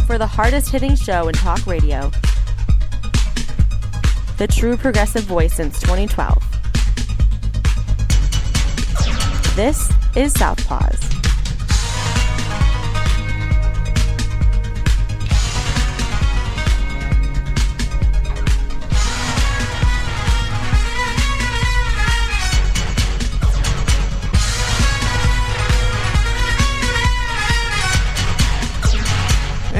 for the hardest-hitting show in talk radio. The true progressive voice since 2012. This is Southpaws.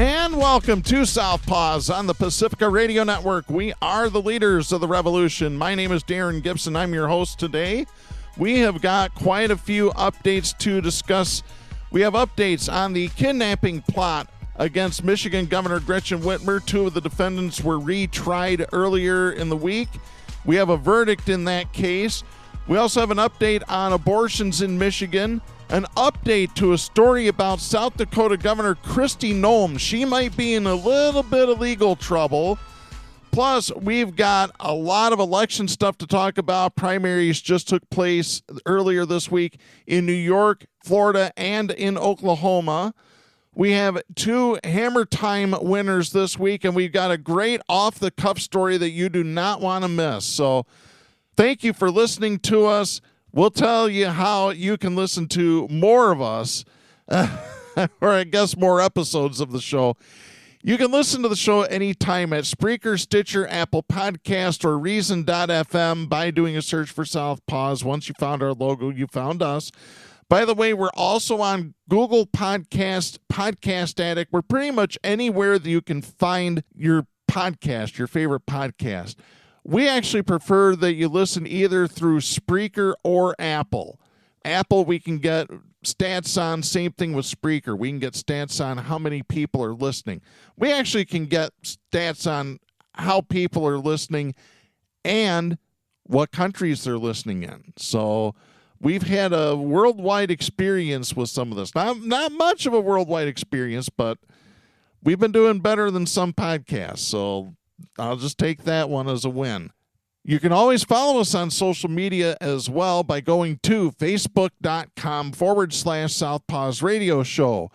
And welcome to Southpaws on the Pacifica Radio Network. We are the leaders of the revolution. My name is Darren Gibson. I'm your host today. We have got quite a few updates to discuss. We have updates on the kidnapping plot against Michigan Governor Gretchen Whitmer. Two of the defendants were retried earlier in the week. We have a verdict in that case. We also have an update on abortions in Michigan. An update to a story about South Dakota Governor Kristi Noem. She might be in a little bit of legal trouble. Plus, we've got a lot of election stuff to talk about. Primaries just took place earlier this week in New York, Florida, and in Oklahoma. We have two Hammer Time winners this week, and we've got a great off-the-cuff story that you do not want to miss. So thank you for listening to us. We'll tell you how you can listen to more of us, or I guess more episodes of the show. You can listen to the show anytime at Spreaker, Stitcher, Apple Podcast, or Reason.fm by doing a search for Southpaws. Once you found our logo, you found us. By the way, we're also on Google Podcast, Podcast Addict. We're pretty much anywhere that you can find your podcast, your favorite podcast. We actually prefer that you listen either through Spreaker or Apple. Apple, we can get stats on, same thing with Spreaker. We can get stats on how many people are listening. We actually can get stats on how people are listening and what countries they're listening in. So we've had a worldwide experience with some of this. Not much of a worldwide experience, but we've been doing better than some podcasts. So I'll just take that one as a win. You can always follow us on social media as well by going to facebook.com/Southpaws Radio Show.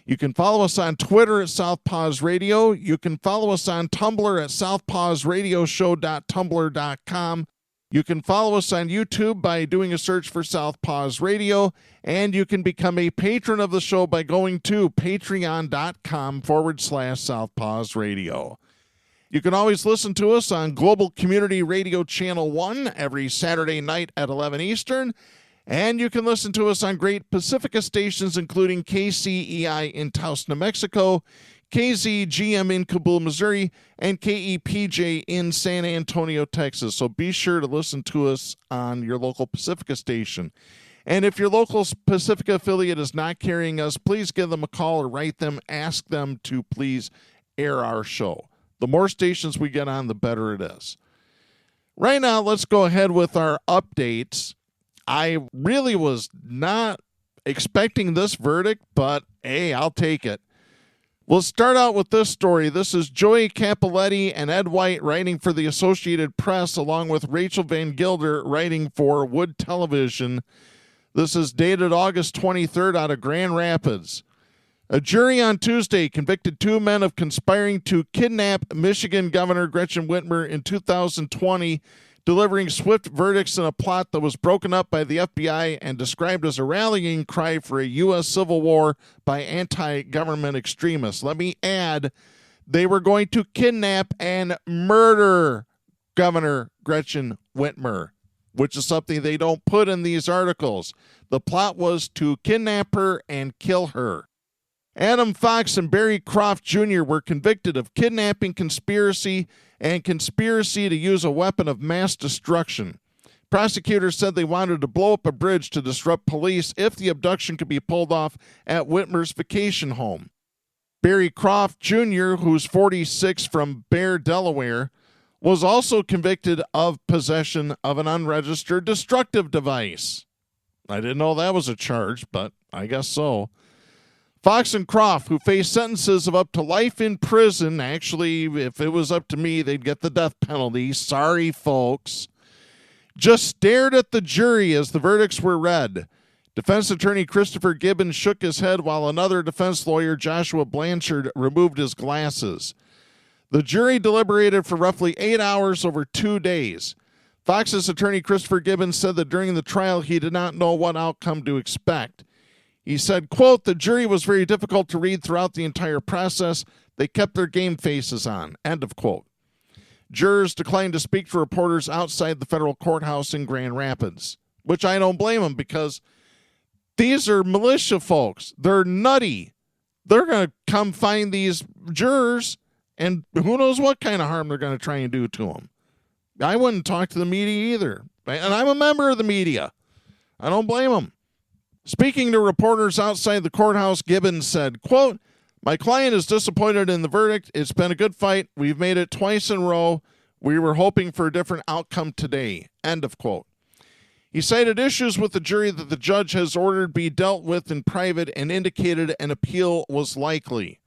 You can follow us on Twitter at Southpaws Radio. You can follow us on Tumblr at southpawsradioshow.tumblr.com. You can follow us on YouTube by doing a search for Southpaws Radio. And you can become a patron of the show by going to patreon.com/Southpaws Radio. You can always listen to us on Global Community Radio Channel 1 every Saturday night at 11 Eastern. And you can listen to us on great Pacifica stations, including KCEI in Taos, New Mexico, KZGM in Kabul, Missouri, and KEPJ in San Antonio, Texas. So be sure to listen to us on your local Pacifica station. And if your local Pacifica affiliate is not carrying us, please give them a call or write them, ask them to please air our show. The more stations we get on, the better it is. Right now, let's go ahead with our updates. I really was not expecting this verdict, but hey, I'll take it. We'll start out with this story. This is Joey Capoletti and Ed White writing for the Associated Press, along with Rachel Van Gilder writing for Wood Television. This is dated August 23rd out of Grand Rapids. A jury on Tuesday convicted two men of conspiring to kidnap Michigan Governor Gretchen Whitmer in 2020, delivering swift verdicts in a plot that was broken up by the FBI and described as a rallying cry for a U.S. civil war by anti-government extremists. Let me add, they were going to kidnap and murder Governor Gretchen Whitmer, which is something they don't put in these articles. The plot was to kidnap her and kill her. Adam Fox and Barry Croft Jr. were convicted of kidnapping, conspiracy, and conspiracy to use a weapon of mass destruction. Prosecutors said they wanted to blow up a bridge to disrupt police if the abduction could be pulled off at Whitmer's vacation home. Barry Croft Jr., who's 46 from Bear, Delaware, was also convicted of possession of an unregistered destructive device. I didn't know that was a charge, but I guess so. Fox and Croft, who face sentences of up to life in prison. Actually, if it was up to me, they'd get the death penalty. Sorry, folks. Just stared at the jury as the verdicts were read. Defense attorney Christopher Gibbons shook his head while another defense lawyer, Joshua Blanchard, removed his glasses. The jury deliberated for roughly 8 hours over 2 days. Fox's attorney Christopher Gibbons said that during the trial he did not know what outcome to expect. He said, quote, "The jury was very difficult to read throughout the entire process. They kept their game faces on," end of quote. Jurors declined to speak to reporters outside the federal courthouse in Grand Rapids, which I don't blame them because these are militia folks. They're nutty. They're going to come find these jurors, and who knows what kind of harm they're going to try and do to them. I wouldn't talk to the media either, and I'm a member of the media. I don't blame them. Speaking to reporters outside the courthouse, Gibbons said, quote, "My client is disappointed in the verdict. It's been a good fight. We've made it twice in a row. We were hoping for a different outcome today," end of quote. He cited issues with the jury that the judge has ordered be dealt with in private and indicated an appeal was likely.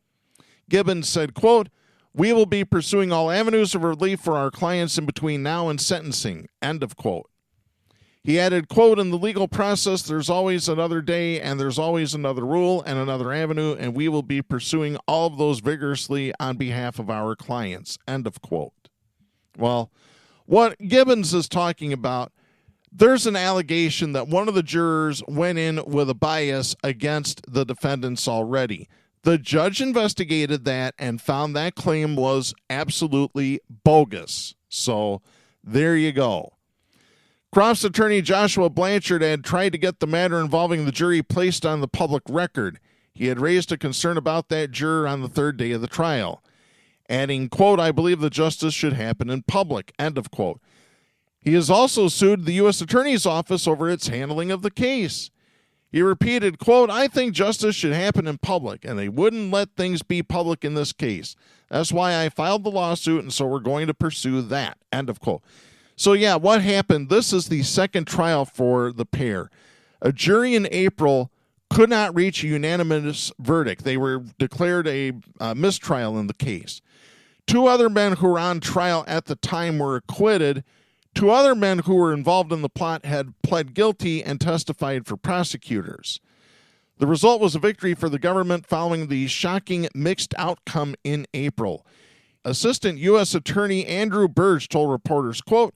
Gibbons said, quote, "We will be pursuing all avenues of relief for our clients in between now and sentencing," end of quote. He added, quote, "In the legal process, there's always another day and there's always another rule and another avenue, and we will be pursuing all of those vigorously on behalf of our clients," end of quote. Well, what Gibbons is talking about, there's an allegation that one of the jurors went in with a bias against the defendants already. The judge investigated that and found that claim was absolutely bogus. So there you go. Croft's attorney Joshua Blanchard had tried to get the matter involving the jury placed on the public record. He had raised a concern about that juror on the third day of the trial, adding, quote, "I believe the justice should happen in public," end of quote. He has also sued the U.S. Attorney's Office over its handling of the case. He repeated, quote, "I think justice should happen in public, and they wouldn't let things be public in this case. That's why I filed the lawsuit, and so we're going to pursue that," end of quote. So, yeah, what happened? This is the second trial for the pair. A jury in April could not reach a unanimous verdict. They were declared a mistrial in the case. 2 other men who were on trial at the time were acquitted. 2 other men who were involved in the plot had pled guilty and testified for prosecutors. The result was a victory for the government following the shocking mixed outcome in April. Assistant U.S. Attorney Andrew Burge told reporters, quote,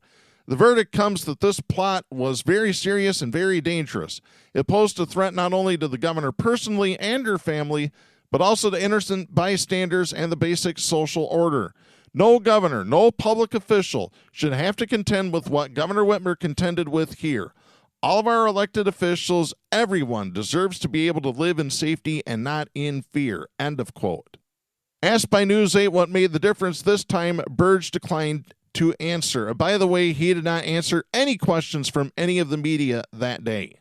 "The verdict comes that this plot was very serious and very dangerous. It posed a threat not only to the governor personally and her family, but also to innocent bystanders and the basic social order. No governor, no public official should have to contend with what Governor Whitmer contended with here. All of our elected officials, everyone deserves to be able to live in safety and not in fear," end of quote. Asked by News 8 what made the difference this time, Burge declined to answer. By the way, he did not answer any questions from any of the media that day.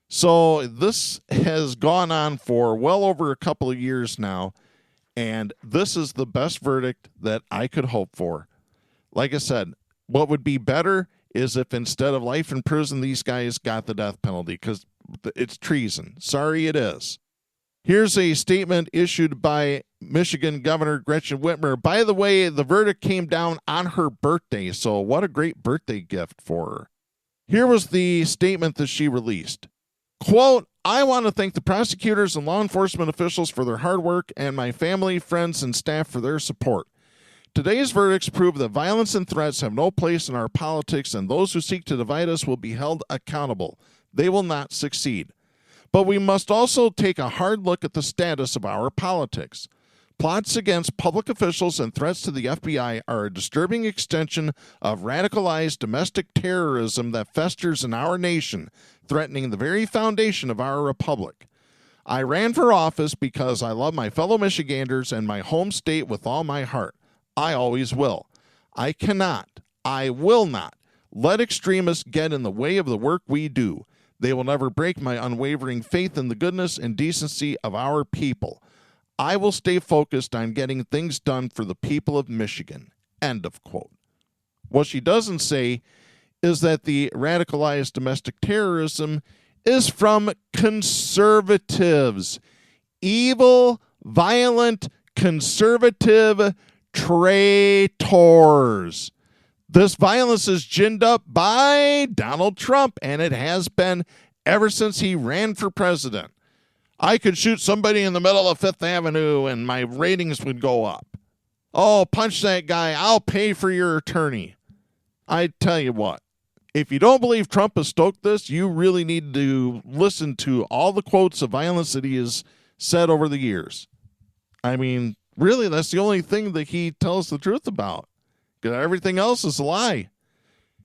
So this has gone on for well over a couple of years now, and this is the best verdict that I could hope for. Like I said, what would be better is if instead of life in prison, these guys got the death penalty, because it's treason. Sorry, it is. Here's a statement issued by Michigan Governor Gretchen Whitmer. By the way, the verdict came down on her birthday, so what a great birthday gift for her. Here was the statement that she released. Quote, "I want to thank the prosecutors and law enforcement officials for their hard work and my family, friends, and staff for their support. Today's verdicts prove that violence and threats have no place in our politics, and those who seek to divide us will be held accountable. They will not succeed. But we must also take a hard look at the status of our politics. Plots against public officials and threats to the FBI are a disturbing extension of radicalized domestic terrorism that festers in our nation, threatening the very foundation of our republic. I ran for office because I love my fellow Michiganders and my home state with all my heart. I always will. I will not let extremists get in the way of the work we do. They will never break my unwavering faith in the goodness and decency of our people. I will stay focused on getting things done for the people of Michigan." End of quote. What she doesn't say is that the radicalized domestic terrorism is from conservatives. Evil, violent, conservative traitors. This violence is ginned up by Donald Trump, and it has been ever since he ran for president. I could shoot somebody in the middle of Fifth Avenue and my ratings would go up. Oh, punch that guy. I'll pay for your attorney. I tell you what, if you don't believe Trump has stoked this, you really need to listen to all the quotes of violence that he has said over the years. I mean, really, that's the only thing that he tells the truth about. Because everything else is a lie.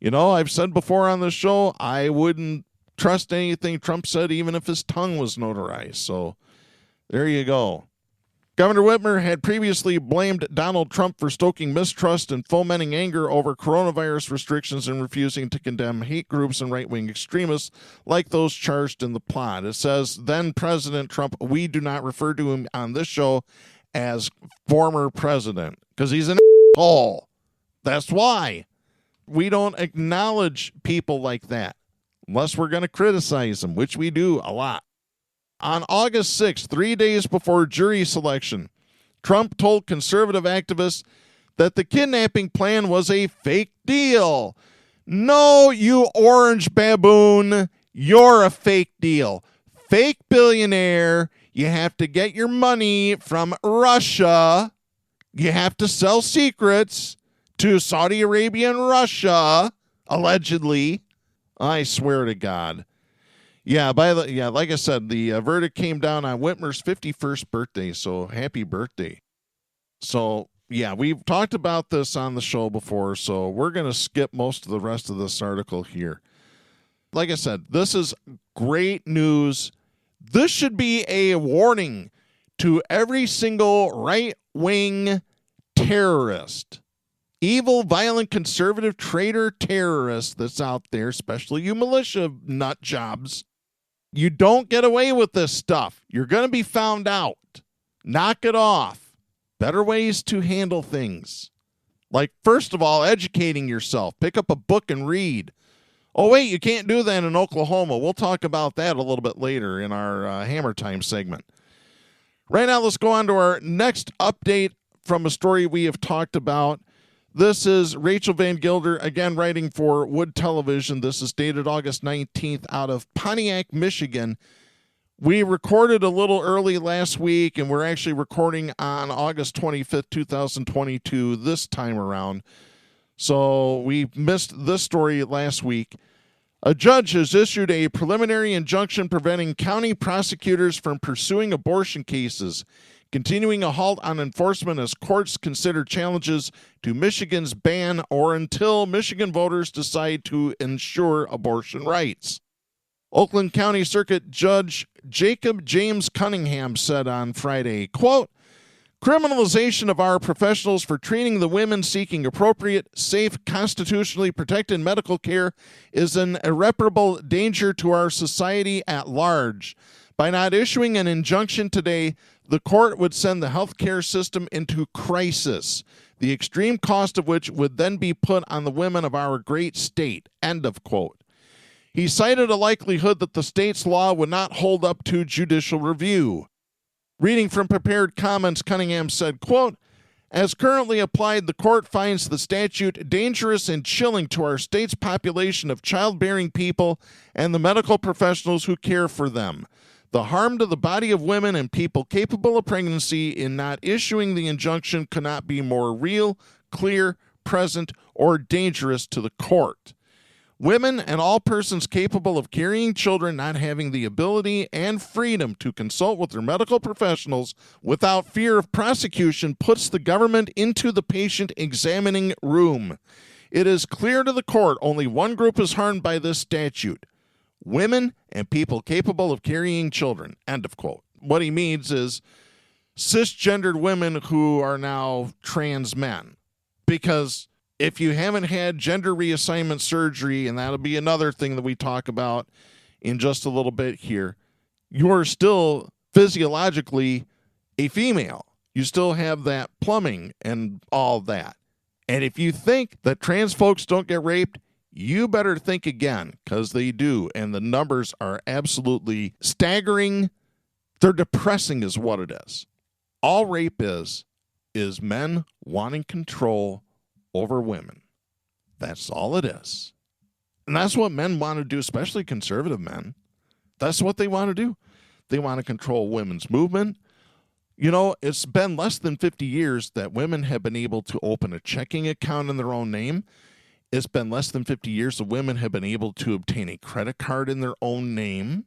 You know, I've said before on the show, I wouldn't trust anything Trump said, even if his tongue was notarized. So there you go. Governor Whitmer had previously blamed Donald Trump for stoking mistrust and fomenting anger over coronavirus restrictions and refusing to condemn hate groups and right-wing extremists like those charged in the plot. It says, then President Trump, we do not refer to him on this show as former president because he's an asshole. That's why. We don't acknowledge people like that unless we're going to criticize them, which we do a lot. On August 6th, 3 days before jury selection, Trump told conservative activists that the kidnapping plan was a fake deal. No, you orange baboon, you're a fake deal. Fake billionaire. You have to get your money from Russia. You have to sell secrets to Saudi Arabia and Russia, allegedly. I swear to God. Yeah, like I said, the verdict came down on Whitmer's 51st birthday, so happy birthday. So, yeah, we've talked about this on the show before, so we're going to skip most of the rest of this article here. Like I said, this is great news. This should be a warning to every single right-wing terrorist, evil, violent, conservative, traitor terrorist that's out there, especially you militia nut jobs. You don't get away with this stuff. You're going to be found out. Knock it off. Better ways to handle things. Like, first of all, educating yourself. Pick up a book and read. Oh, wait, you can't do that in Oklahoma. We'll talk about that a little bit later in our Hammer Time segment. Right now, let's go on to our next update from a story we have talked about. This is Rachel Van Gilder, again writing for Wood Television. This is dated August 19th out of Pontiac, Michigan. We recorded a little early last week, and we're actually recording on August 25th, 2022, this time around. So we missed this story last week. A judge has issued a preliminary injunction preventing county prosecutors from pursuing abortion cases, continuing a halt on enforcement as courts consider challenges to Michigan's ban or until Michigan voters decide to ensure abortion rights. Oakland County Circuit Judge Jacob James Cunningham said on Friday, quote, criminalization of our professionals for treating the women seeking appropriate, safe, constitutionally protected medical care is an irreparable danger to our society at large. By not issuing an injunction today, the court would send the healthcare system into crisis, the extreme cost of which would then be put on the women of our great state. End of quote. He cited a likelihood that the state's law would not hold up to judicial review. Reading from prepared comments, Cunningham said, quote, as currently applied, the court finds the statute dangerous and chilling to our state's population of childbearing people and the medical professionals who care for them. The harm to the body of women and people capable of pregnancy in not issuing the injunction cannot be more real, clear, present, or dangerous to the court. Women and all persons capable of carrying children not having the ability and freedom to consult with their medical professionals without fear of prosecution puts the government into the patient examining room. It is clear to the court only one group is harmed by this statute: women and people capable of carrying children. End of quote. What he means is cisgendered women who are now trans men. Because if you haven't had gender reassignment surgery, and that'll be another thing that we talk about in just a little bit here, you're still physiologically a female. You still have that plumbing and all that. And if you think that trans folks don't get raped, you better think again, because they do. And the numbers are absolutely staggering. They're depressing is what it is. All rape is men wanting control over women. That's all it is. And that's what men want to do, especially conservative men. That's what they want to do. They want to control women's movement. You know, it's been less than 50 years that women have been able to open a checking account in their own name. It's been less than 50 years that women have been able to obtain a credit card in their own name.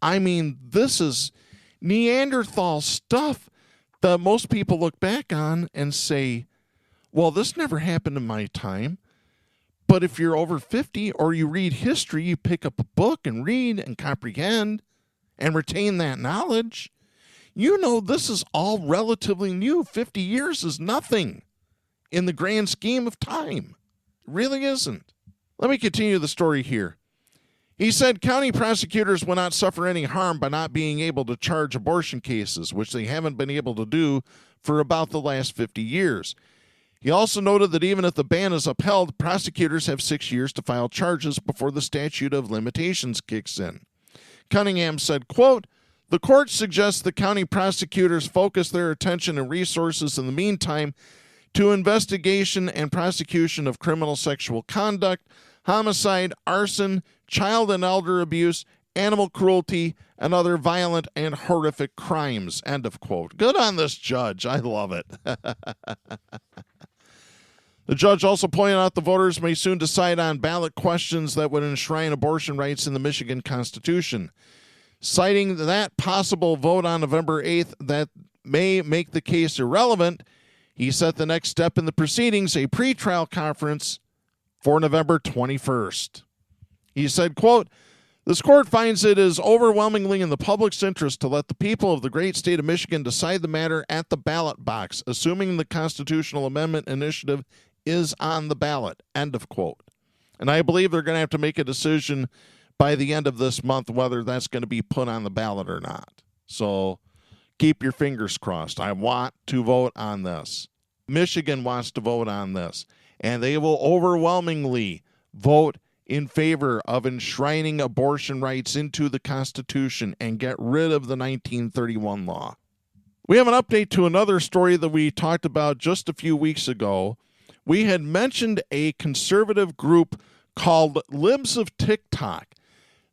I mean, this is Neanderthal stuff that most people look back on and say, well, this never happened in my time. But if you're over 50 or you read history, you pick up a book and read and comprehend and retain that knowledge, you know this is all relatively new. 50 years is nothing in the grand scheme of time. It really isn't. Let me continue the story here. He said county prosecutors will not suffer any harm by not being able to charge abortion cases, which they haven't been able to do for about the last 50 years. He also noted that even if the ban is upheld, prosecutors have 6 years to file charges before the statute of limitations kicks in. Cunningham said, quote, "The court suggests the county prosecutors focus their attention and resources in the meantime to investigation and prosecution of criminal sexual conduct, homicide, arson, child and elder abuse, animal cruelty, and other violent and horrific crimes." End of quote. Good on this judge. I love it. The judge also pointed out the voters may soon decide on ballot questions that would enshrine abortion rights in the Michigan Constitution. Citing that possible vote on November 8th that may make the case irrelevant, he set the next step in the proceedings, a pretrial conference for November 21st. He said, quote, "This court finds it is overwhelmingly in the public's interest to let the people of the great state of Michigan decide the matter at the ballot box, assuming the constitutional amendment initiative is on the ballot." End of quote. And I believe they're going to have to make a decision by the end of this month whether that's going to be put on the ballot or not. So keep your fingers crossed. I want to vote on this. Michigan wants to vote on this. And they will overwhelmingly vote in favor of enshrining abortion rights into the Constitution and get rid of the 1931 law. We have an update to another story that we talked about just a few weeks ago. We had mentioned a conservative group called Libs of TikTok.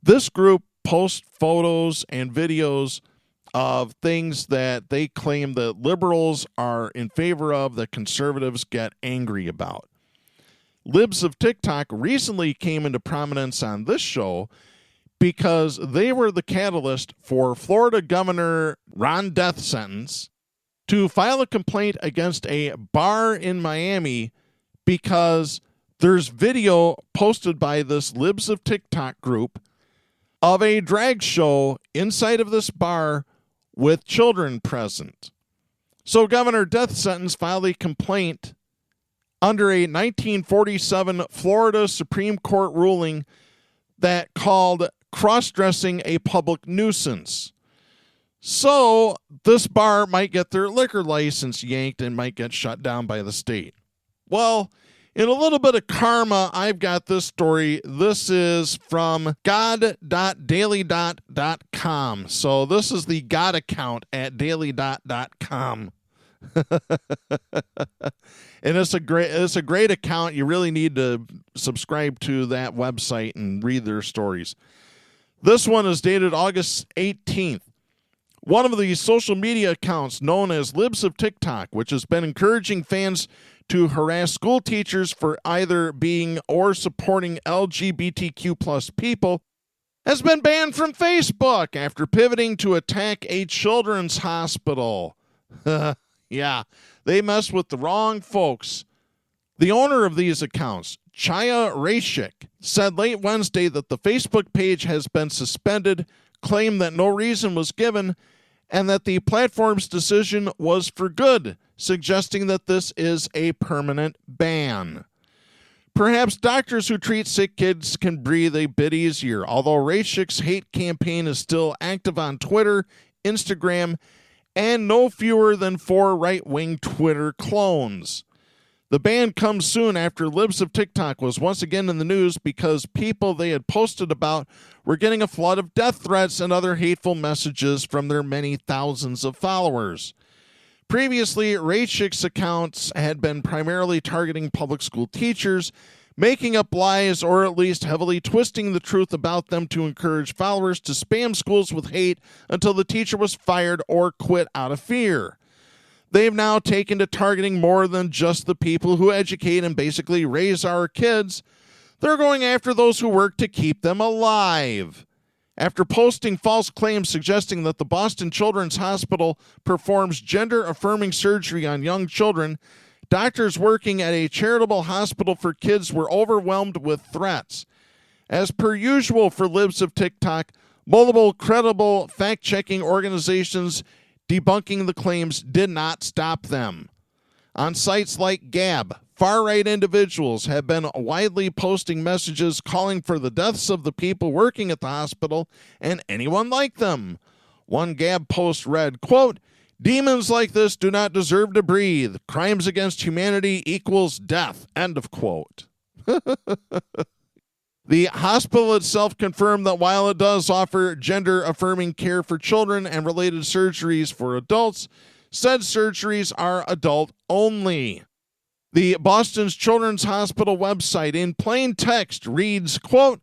This group posts photos and videos of things that they claim that liberals are in favor of that conservatives get angry about. Libs of TikTok recently came into prominence on this show because they were the catalyst for Florida Governor Ron DeSantis to file a complaint against a bar in Miami because there's video posted by this Libs of TikTok group of a drag show inside of this bar with children present. So Governor DeSantis filed a complaint under a 1947 Florida Supreme Court ruling that called cross-dressing a public nuisance. So this bar might get their liquor license yanked and might get shut down by the state. Well, in a little bit of karma, I've got this story. This is from god.daily.com. So this is the God account at daily.com. And it's a great account. You really need to subscribe to that website and read their stories. This one is dated August 18th. One of the social media accounts known as Libs of TikTok, which has been encouraging fans to harass school teachers for either being or supporting LGBTQ plus people, has been banned from Facebook after pivoting to attack a children's hospital. Yeah, they mess with the wrong folks. The owner of these accounts, Chaya Rashik, said late Wednesday that the Facebook page has been suspended, claimed that no reason was given, and that the platform's decision was for good, suggesting that this is a permanent ban. Perhaps doctors who treat sick kids can breathe a bit easier, although Rashik's hate campaign is still active on Twitter, Instagram, and no fewer than 4 right-wing Twitter clones. The ban comes soon after Libs of TikTok was once again in the news because people they had posted about were getting a flood of death threats and other hateful messages from their many thousands of followers. Previously, Rashik's accounts had been primarily targeting public school teachers, making up lies or at least heavily twisting the truth about them to encourage followers to spam schools with hate until the teacher was fired or quit out of fear. They've now taken to targeting more than just the people who educate and basically raise our kids. They're going after those who work to keep them alive. After posting false claims suggesting that the Boston Children's Hospital performs gender-affirming surgery on young children, doctors working at a charitable hospital for kids were overwhelmed with threats. As per usual for libs of TikTok, multiple credible fact-checking organizations debunking the claims did not stop them. On sites like Gab, far-right individuals have been widely posting messages calling for the deaths of the people working at the hospital and anyone like them. One Gab post read, quote, "Demons like this do not deserve to breathe. Crimes against humanity equals death," end of quote. The hospital itself confirmed that while it does offer gender-affirming care for children and related surgeries for adults, said surgeries are adult only. The Boston's Children's Hospital website in plain text reads, quote,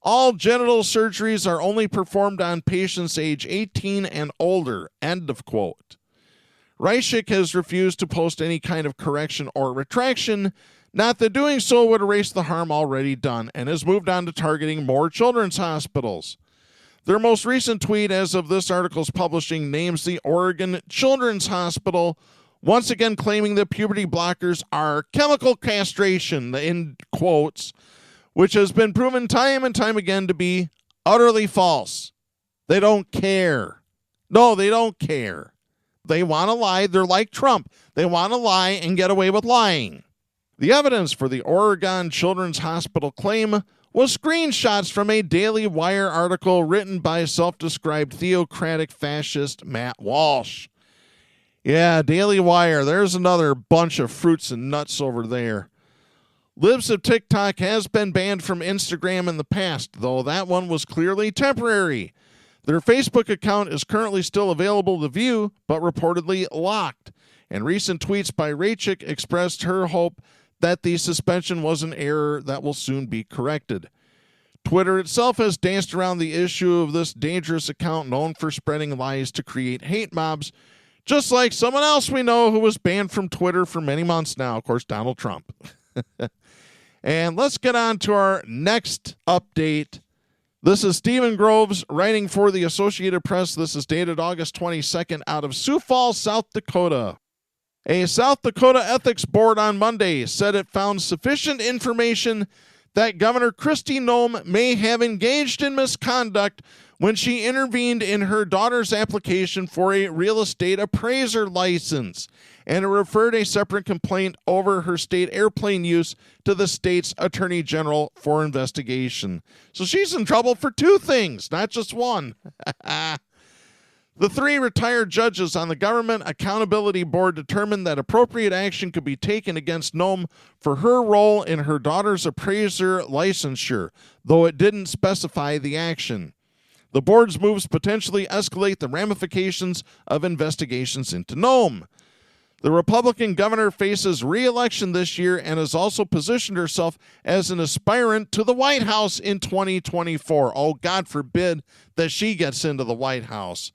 "All genital surgeries are only performed on patients age 18 and older," end of quote. Reichik has refused to post any kind of correction or retraction, not that doing so would erase the harm already done, and has moved on to targeting more children's hospitals. Their most recent tweet, as of this article's publishing, names the Oregon Children's Hospital, once again claiming that puberty blockers are chemical castration, in quotes, which has been proven time and time again to be utterly false. They don't care. No, they don't care. They want to lie. They're like Trump. They want to lie and get away with lying. The evidence for the Oregon Children's Hospital claim was screenshots from a Daily Wire article written by self-described theocratic fascist Matt Walsh. Yeah, Daily Wire, there's another bunch of fruits and nuts over there. Libs of TikTok has been banned from Instagram in the past, though that one was clearly temporary. Their Facebook account is currently still available to view, but reportedly locked. And recent tweets by Reichik expressed her hope that the suspension was an error that will soon be corrected. Twitter itself has danced around the issue of this dangerous account known for spreading lies to create hate mobs, just like someone else we know who was banned from Twitter for many months now, of course, Donald Trump. And let's get on to our next update. This is Stephen Groves writing for the Associated Press. This is dated August 22nd out of Sioux Falls, South Dakota. A South Dakota ethics board on Monday said it found sufficient information that Governor Kristi Noem may have engaged in misconduct when she intervened in her daughter's application for a real estate appraiser license, and it referred a separate complaint over her state airplane use to the state's attorney general for investigation. So she's in trouble for two things, not just one. The three retired judges on the Government Accountability Board determined that appropriate action could be taken against Noem for her role in her daughter's appraiser licensure, though it didn't specify the action. The board's moves potentially escalate the ramifications of investigations into Noem. The Republican governor faces re-election this year and has also positioned herself as an aspirant to the White House in 2024. Oh, God forbid that she gets into the White House.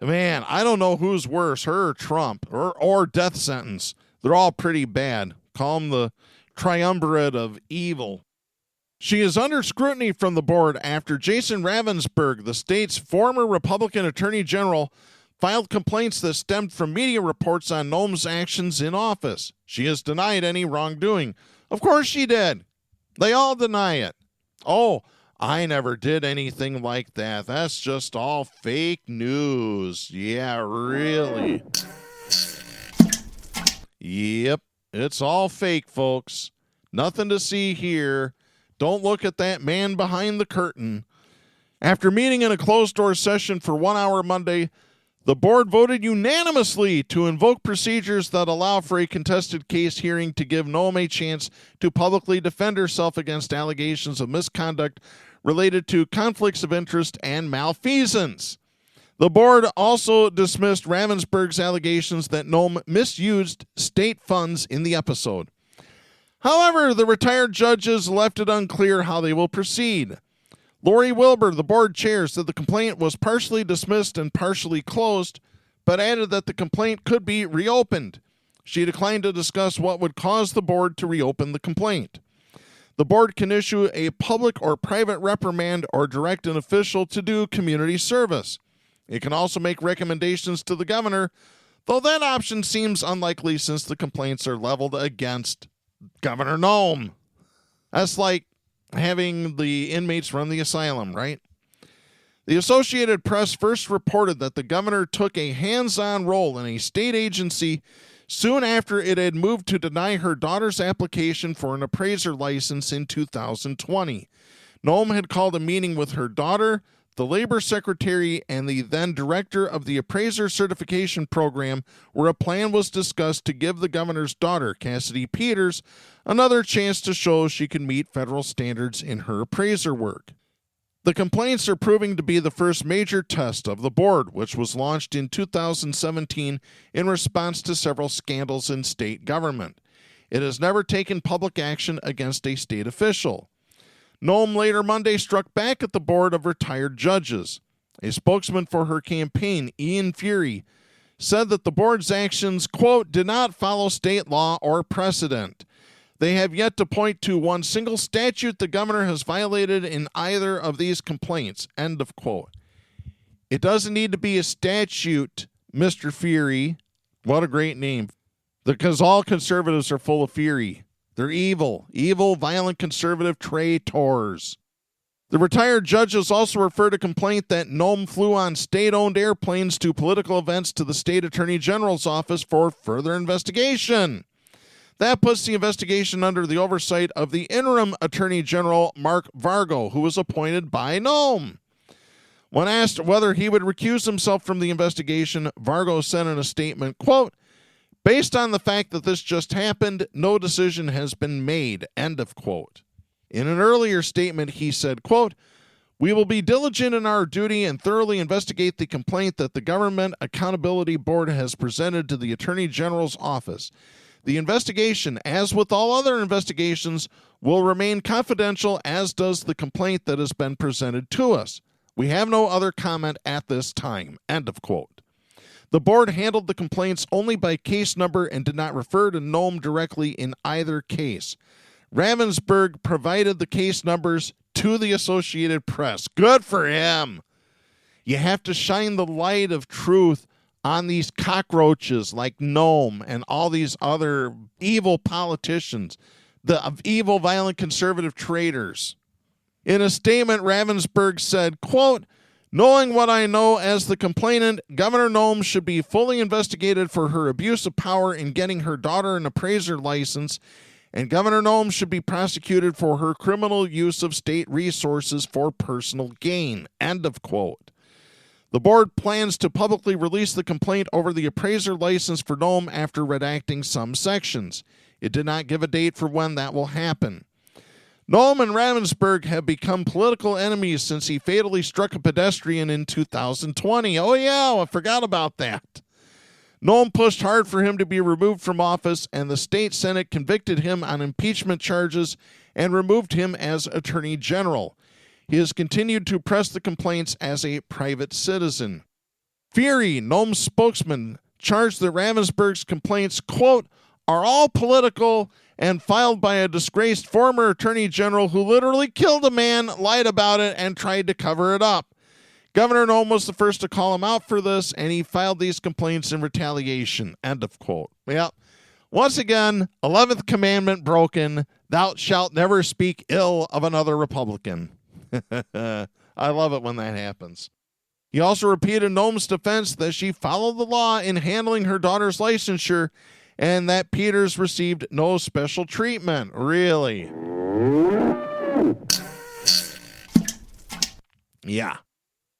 Man, I don't know who's worse, her or Trump, or death sentence. They're all pretty bad. Call them the triumvirate of evil. She is under scrutiny from the board after Jason Ravensburg, the state's former Republican attorney general, filed complaints that stemmed from media reports on Noem's actions in office. She has denied any wrongdoing. Of course she did. They all deny it. Oh, I never did anything like that. That's just all fake news. Yeah, really. Yep, it's all fake, folks. Nothing to see here. Don't look at that man behind the curtain. After meeting in a closed-door session for 1 hour Monday, the board voted unanimously to invoke procedures that allow for a contested case hearing to give Noem a chance to publicly defend herself against allegations of misconduct related to conflicts of interest and malfeasance. The board also dismissed Ravensburg's allegations that Noem misused state funds in the episode. However, the retired judges left it unclear how they will proceed. Lori Wilbur, the board chair, said the complaint was partially dismissed and partially closed, but added that the complaint could be reopened. She declined to discuss what would cause the board to reopen the complaint. The board can issue a public or private reprimand or direct an official to do community service. It can also make recommendations to the governor, though that option seems unlikely since the complaints are leveled against Governor Noem. That's like having the inmates run the asylum, right? The Associated Press first reported that the governor took a hands-on role in a state agency soon after it had moved to deny her daughter's application for an appraiser license in 2020. Noem had called a meeting with her daughter, the labor secretary, and the then director of the appraiser certification program, where a plan was discussed to give the governor's daughter, Cassidy Peters, another chance to show she can meet federal standards in her appraiser work. The complaints are proving to be the first major test of the board, which was launched in 2017 in response to several scandals in state government. It has never taken public action against a state official. Noem later Monday struck back at the board of retired judges. A spokesman for her campaign, Ian Fury, said that the board's actions, quote, did not follow state law or precedent. They have yet to point to one single statute the governor has violated in either of these complaints, end of quote. It doesn't need to be a statute, Mr. Fury. What a great name. Because all conservatives are full of fury. They're evil, violent conservative traitors. The retired judges also referred a complaint that Noem flew on state-owned airplanes to political events to the state attorney general's office for further investigation. That puts the investigation under the oversight of the interim attorney general, Mark Vargo, who was appointed by Noem. When asked whether he would recuse himself from the investigation, Vargo said in a statement, quote, based on the fact that this just happened, no decision has been made, end of quote. In an earlier statement, he said, quote, we will be diligent in our duty and thoroughly investigate the complaint that the Government Accountability Board has presented to the Attorney General's office. The investigation, as with all other investigations, will remain confidential, as does the complaint that has been presented to us. We have no other comment at this time, end of quote. The board handled the complaints only by case number and did not refer to Noem directly in either case. Ravensburg provided the case numbers to the Associated Press. Good for him. You have to shine the light of truth on these cockroaches like Noem and all these other evil politicians, the evil, violent conservative traitors. In a statement, Ravensburg said, quote, knowing what I know as the complainant, Governor Noem should be fully investigated for her abuse of power in getting her daughter an appraiser license, and Governor Noem should be prosecuted for her criminal use of state resources for personal gain, end of quote. The board plans to publicly release the complaint over the appraiser license for Noem after redacting some sections. It did not give a date for when that will happen. Noem and Ravensburg have become political enemies since he fatally struck a pedestrian in 2020. Oh yeah, I forgot about that. Noem pushed hard for him to be removed from office, and the state Senate convicted him on impeachment charges and removed him as Attorney General. He has continued to press the complaints as a private citizen. Fury, Noem's spokesman, charged that Ravensburg's complaints, quote, are all political and filed by a disgraced former attorney general who literally killed a man, lied about it, and tried to cover it up. Governor Noem was the first to call him out for this, and he filed these complaints in retaliation, end of quote. Well, once again, 11th commandment broken, thou shalt never speak ill of another Republican. I love it when that happens. He also repeated Noem's defense that she followed the law in handling her daughter's licensure and that Peters received no special treatment. Really? Yeah.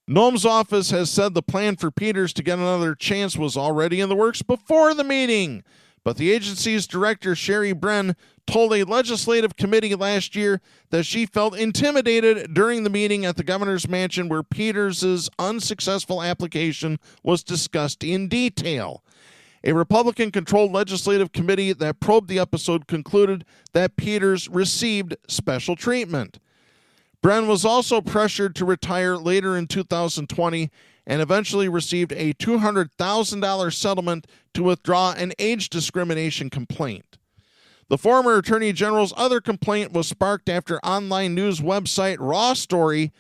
Noem's office has said the plan for Peters to get another chance was already in the works before the meeting, but the agency's director, Sherry Bren, told a legislative committee last year that she felt intimidated during the meeting at the governor's mansion where Peters' unsuccessful application was discussed in detail. A Republican-controlled legislative committee that probed the episode concluded that Peters received special treatment. Bren was also pressured to retire later in 2020 and eventually received a $200,000 settlement to withdraw an age discrimination complaint. The former Attorney General's other complaint was sparked after online news website Raw Story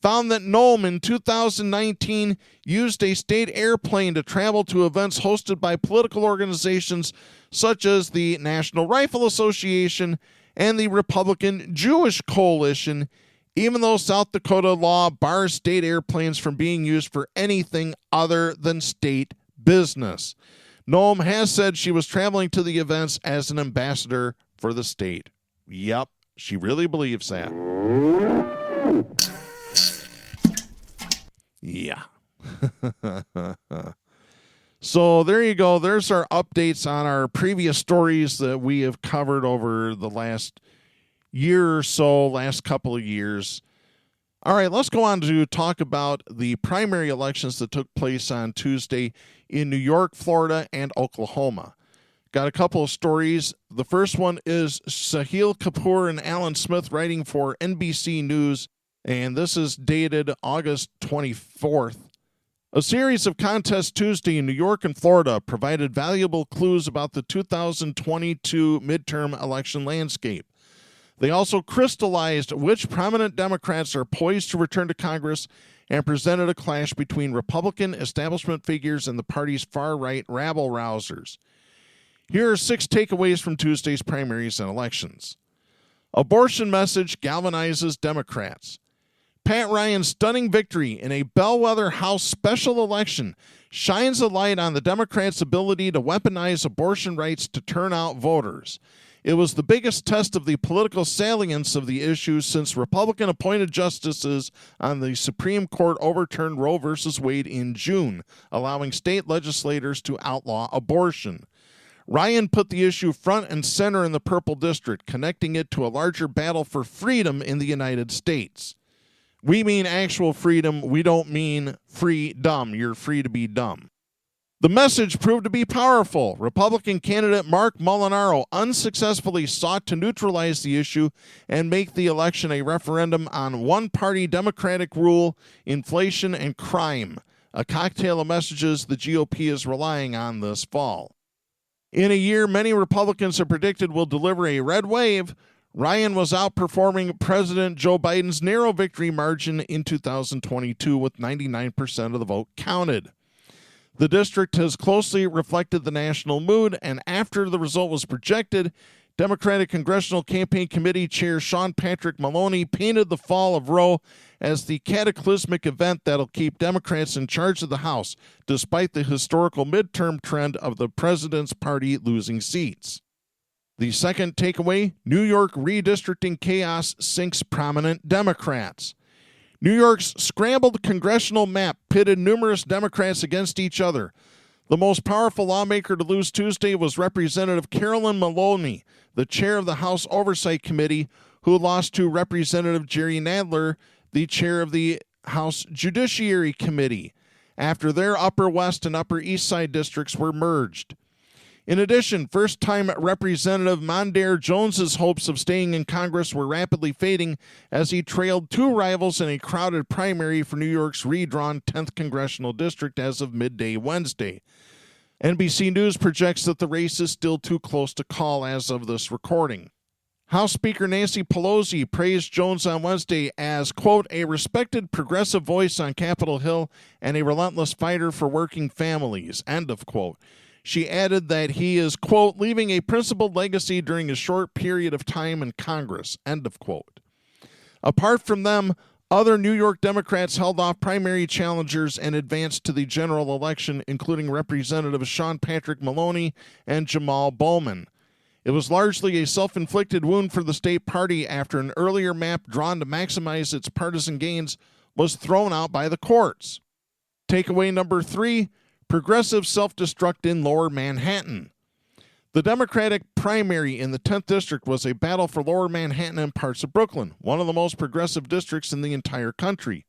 found that Noem in 2019 used a state airplane to travel to events hosted by political organizations such as the National Rifle Association and the Republican Jewish Coalition, even though South Dakota law bars state airplanes from being used for anything other than state business. Noem has said she was traveling to the events as an ambassador for the state. Yep, she really believes that. Yeah. So there you go. There's our updates on our previous stories that we have covered over the last year or so, last couple of years. All right, let's go on to talk about the primary elections that took place on Tuesday in New York, Florida, and Oklahoma. Got a couple of stories. The first one is Sahil Kapoor and Alan Smith writing for NBC News, and this is dated August 24th. A series of contests Tuesday in New York and Florida provided valuable clues about the 2022 midterm election landscape. They also crystallized which prominent Democrats are poised to return to Congress and presented a clash between Republican establishment figures and the party's far-right rabble-rousers. Here are 6 takeaways from Tuesday's primaries and elections. Abortion message galvanizes Democrats. Pat Ryan's stunning victory in a bellwether House special election shines a light on the Democrats' ability to weaponize abortion rights to turn out voters. It was the biggest test of the political salience of the issue since Republican-appointed justices on the Supreme Court overturned Roe v. Wade in June, allowing state legislators to outlaw abortion. Ryan put the issue front and center in the Purple District, connecting it to a larger battle for freedom in the United States. We mean actual freedom. We don't mean free dumb. You're free to be dumb. The message proved to be powerful. Republican candidate Mark Molinaro unsuccessfully sought to neutralize the issue and make the election a referendum on one-party Democratic rule, inflation, and crime, a cocktail of messages the GOP is relying on this fall. In a year many Republicans have predicted will deliver a red wave, Ryan was outperforming President Joe Biden's narrow victory margin in 2022 with 99% of the vote counted. The district has closely reflected the national mood, and after the result was projected, Democratic Congressional Campaign Committee Chair Sean Patrick Maloney painted the fall of Roe as the cataclysmic event that'll keep Democrats in charge of the House, despite the historical midterm trend of the president's party losing seats. The second takeaway, New York redistricting chaos sinks prominent Democrats. New York's scrambled congressional map pitted numerous Democrats against each other. The most powerful lawmaker to lose Tuesday was Representative Carolyn Maloney, the chair of the House Oversight Committee, who lost to Representative Jerry Nadler, the chair of the House Judiciary Committee, after their Upper West and Upper East Side districts were merged. In addition, first-time Representative Mondaire Jones's hopes of staying in Congress were rapidly fading as he trailed 2 rivals in a crowded primary for New York's redrawn 10th Congressional District as of midday Wednesday. NBC News projects that the race is still too close to call as of this recording. House Speaker Nancy Pelosi praised Jones on Wednesday as, quote, a respected progressive voice on Capitol Hill and a relentless fighter for working families, end of quote. She added that he is, quote, leaving a principled legacy during a short period of time in Congress, end of quote. Apart from them, other New York Democrats held off primary challengers and advanced to the general election, including Representatives Sean Patrick Maloney and Jamal Bowman. It was largely a self-inflicted wound for the state party after an earlier map drawn to maximize its partisan gains was thrown out by the courts. Takeaway number 3, progressive self-destruct in Lower Manhattan. The Democratic primary in the 10th District was a battle for Lower Manhattan and parts of Brooklyn, one of the most progressive districts in the entire country.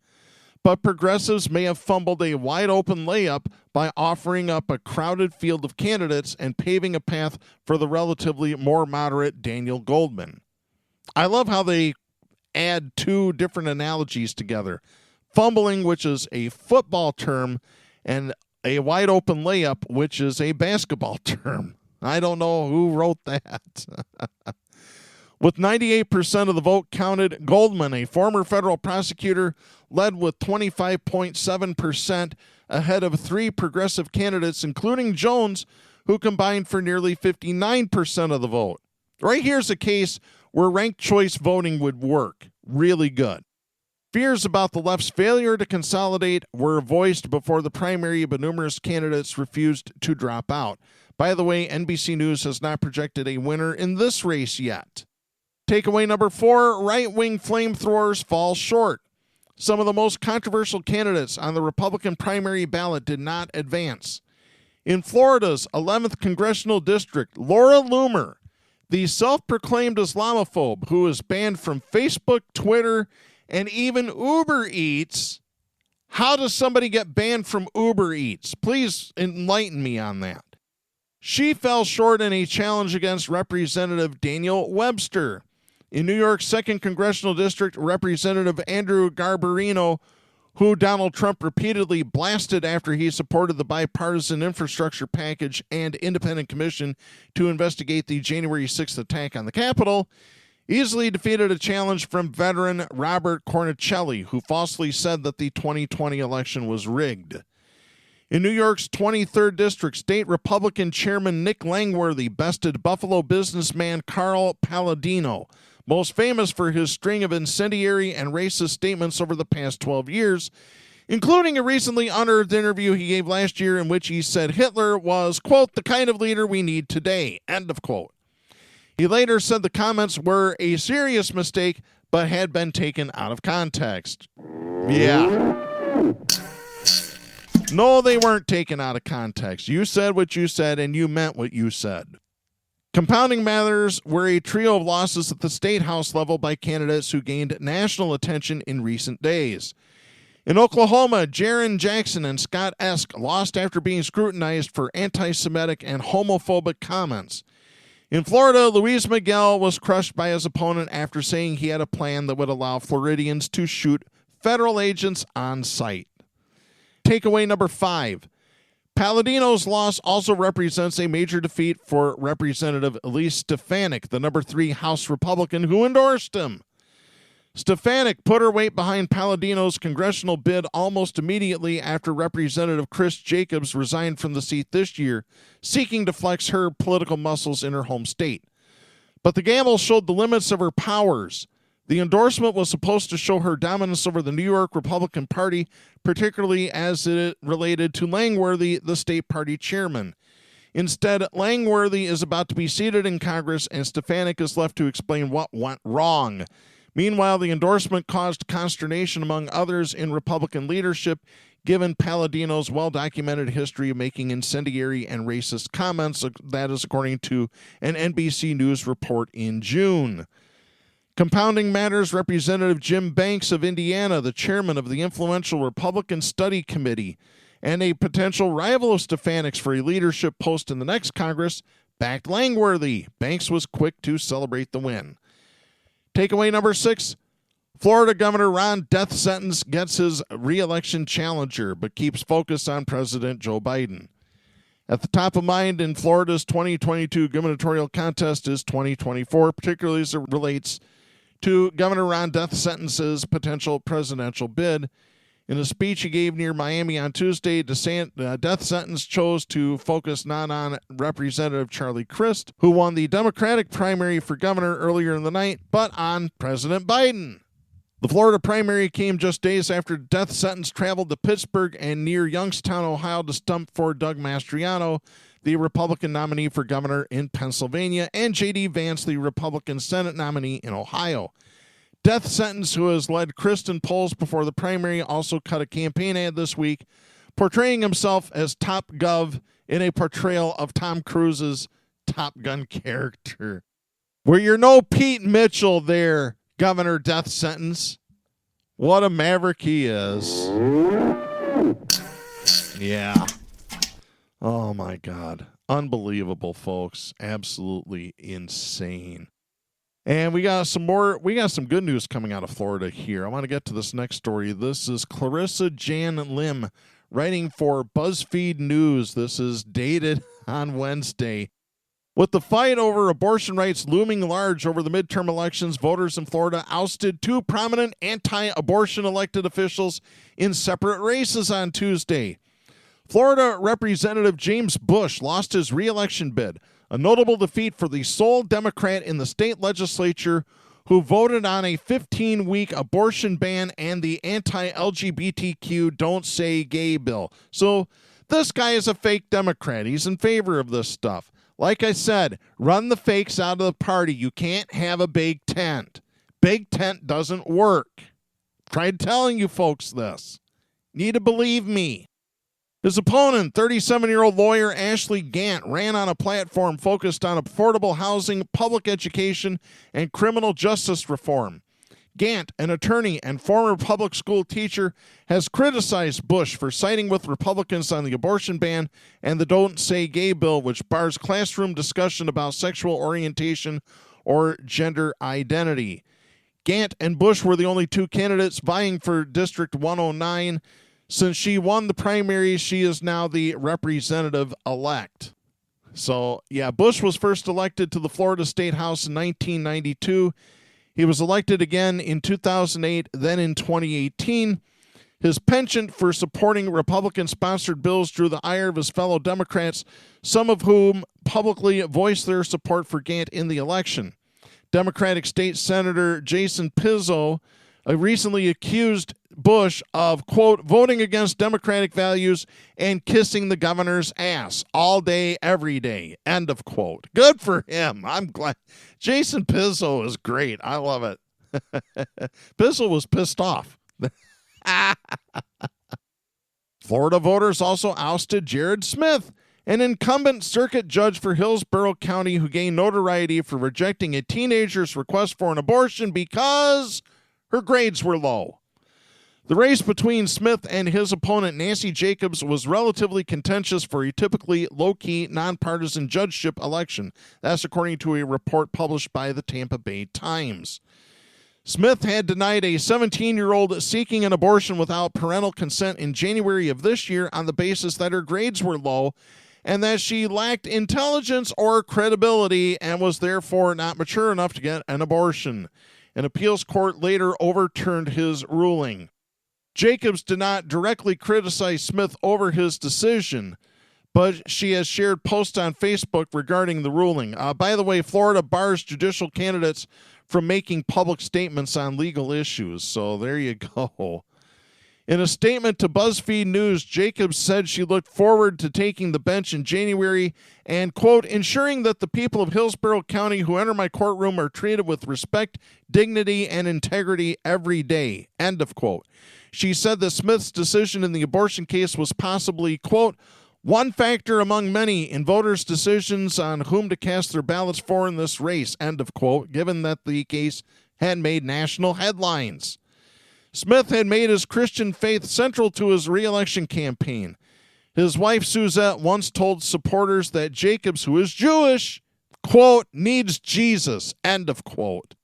but progressives may have fumbled a wide-open layup by offering up a crowded field of candidates and paving a path for the relatively more moderate Daniel Goldman. I love how they add two different analogies together. Fumbling, which is a football term, and a wide-open layup, which is a basketball term. I don't know who wrote that. With 98% of the vote counted, Goldman, a former federal prosecutor, led with 25.7% ahead of three progressive candidates, including Jones, who combined for nearly 59% of the vote. Right here's a case where ranked choice voting would work really good. Fears about the left's failure to consolidate were voiced before the primary, but numerous candidates refused to drop out. By the way, NBC News has not projected a winner in this race yet. Takeaway number 4, right-wing flamethrowers fall short. Some of the most controversial candidates on the Republican primary ballot did not advance. In Florida's 11th congressional district, Laura Loomer, the self-proclaimed Islamophobe who is banned from Facebook, Twitter, and even Uber Eats. How does somebody get banned from Uber Eats? Please enlighten me on that. She fell short in a challenge against Representative Daniel Webster. In New York's 2nd Congressional District, Representative Andrew Garbarino, who Donald Trump repeatedly blasted after he supported the bipartisan infrastructure package and independent commission to investigate the January 6th attack on the Capitol, easily defeated a challenge from veteran Robert Cornicelli, who falsely said that the 2020 election was rigged. In New York's 23rd District, State Republican Chairman Nick Langworthy bested Buffalo businessman Carl Palladino, most famous for his string of incendiary and racist statements over the past 12 years, including a recently unearthed interview he gave last year in which he said Hitler was, quote, the kind of leader we need today, end of quote. He later said the comments were a serious mistake, but had been taken out of context. Yeah. No, they weren't taken out of context. You said what you said, and you meant what you said. Compounding matters were a trio of losses at the state house level by candidates who gained national attention in recent days. In Oklahoma, Jaron Jackson and Scott Esk lost after being scrutinized for anti-Semitic and homophobic comments. In Florida, Luis Miguel was crushed by his opponent after saying he had a plan that would allow Floridians to shoot federal agents on sight. Takeaway number 5. Palladino's loss also represents a major defeat for Representative Elise Stefanik, the number 3 House Republican who endorsed him. Stefanik put her weight behind Palladino's congressional bid almost immediately after Representative Chris Jacobs resigned from the seat this year, seeking to flex her political muscles in her home state. But the gamble showed the limits of her powers. The endorsement was supposed to show her dominance over the New York Republican Party, particularly as it related to Langworthy, the state party chairman. Instead, Langworthy is about to be seated in Congress, and Stefanik is left to explain what went wrong. Meanwhile, the endorsement caused consternation among others in Republican leadership, given Palladino's well-documented history of making incendiary and racist comments, that is according to an NBC News report in June. Compounding matters, Representative Jim Banks of Indiana, the chairman of the influential Republican Study Committee, and a potential rival of Stefanik's for a leadership post in the next Congress, backed Langworthy. Banks was quick to celebrate the win. Takeaway number 6, Florida Governor Ron Death Sentence gets his re-election challenger, but keeps focus on President Joe Biden. At the top of mind in Florida's 2022 gubernatorial contest is 2024, particularly as it relates to Governor Ron Death Sentence's potential presidential bid. In a speech he gave near Miami on Tuesday, Death Sentence chose to focus not on Representative Charlie Crist, who won the Democratic primary for governor earlier in the night, but on President Biden. The Florida primary came just days after Death Sentence traveled to Pittsburgh and near Youngstown, Ohio, to stump for Doug Mastriano, the Republican nominee for governor in Pennsylvania, and J.D. Vance, the Republican Senate nominee in Ohio. Death Sentence, who has led Crist in polls before the primary, also cut a campaign ad this week, portraying himself as Top Gov in a portrayal of Tom Cruise's Top Gun character. Well, you're no Pete Mitchell there, Governor Death Sentence. What a maverick he is. Yeah. Oh, my God. Unbelievable, folks. Absolutely insane. And we got some good news coming out of Florida here. I want to get to this next story. This is Clarissa Jan Lim writing for BuzzFeed News. This is dated on Wednesday. With the fight over abortion rights looming large over the midterm elections, voters in Florida ousted two prominent anti-abortion elected officials in separate races on Tuesday. Florida Representative James Bush lost his re-election bid, a notable defeat for the sole Democrat in the state legislature who voted on a 15-week abortion ban and the anti-LGBTQ Don't Say Gay bill. So this guy is a fake Democrat. He's in favor of this stuff. Like I said, run the fakes out of the party. You can't have a big tent. Big tent doesn't work. Tried telling you folks this. Need to believe me. His opponent, 37-year-old lawyer Ashley Gant, ran on a platform focused on affordable housing, public education, and criminal justice reform. Gant, an attorney and former public school teacher, has criticized Bush for siding with Republicans on the abortion ban and the Don't Say Gay bill, which bars classroom discussion about sexual orientation or gender identity. Gant and Bush were the only two candidates vying for District 109. Since she won the primaries, she is now the representative-elect. So, yeah, Bush was first elected to the Florida State House in 1992. He was elected again in 2008, then in 2018. His penchant for supporting Republican-sponsored bills drew the ire of his fellow Democrats, some of whom publicly voiced their support for Gant in the election. Democratic State Senator Jason Pizzo recently accused Bush of, quote, voting against Democratic values and kissing the governor's ass all day, every day, end of quote. Good for him. I'm glad. Jason Pizzo is great. I love it. Pizzo was pissed off. Florida voters also ousted Jared Smith, an incumbent circuit judge for Hillsborough County who gained notoriety for rejecting a teenager's request for an abortion because her grades were low. The race between Smith and his opponent, Nancy Jacobs, was relatively contentious for a typically low-key, nonpartisan judgeship election. That's according to a report published by the Tampa Bay Times. Smith had denied a 17-year-old seeking an abortion without parental consent in January of this year on the basis that her grades were low and that she lacked intelligence or credibility and was therefore not mature enough to get an abortion. An appeals court later overturned his ruling. Jacobs did not directly criticize Smith over his decision, but she has shared posts on Facebook regarding the ruling. By the way, Florida bars judicial candidates from making public statements on legal issues, so there you go. In a statement to BuzzFeed News, Jacobs said she looked forward to taking the bench in January and, quote, ensuring that the people of Hillsborough County who enter my courtroom are treated with respect, dignity, and integrity every day, end of quote. She said that Smith's decision in the abortion case was possibly, quote, one factor among many in voters' decisions on whom to cast their ballots for in this race, end of quote, given that the case had made national headlines. Smith had made his Christian faith central to his re-election campaign. His wife, Suzette, once told supporters that Jacobs, who is Jewish, quote, needs Jesus, end of quote.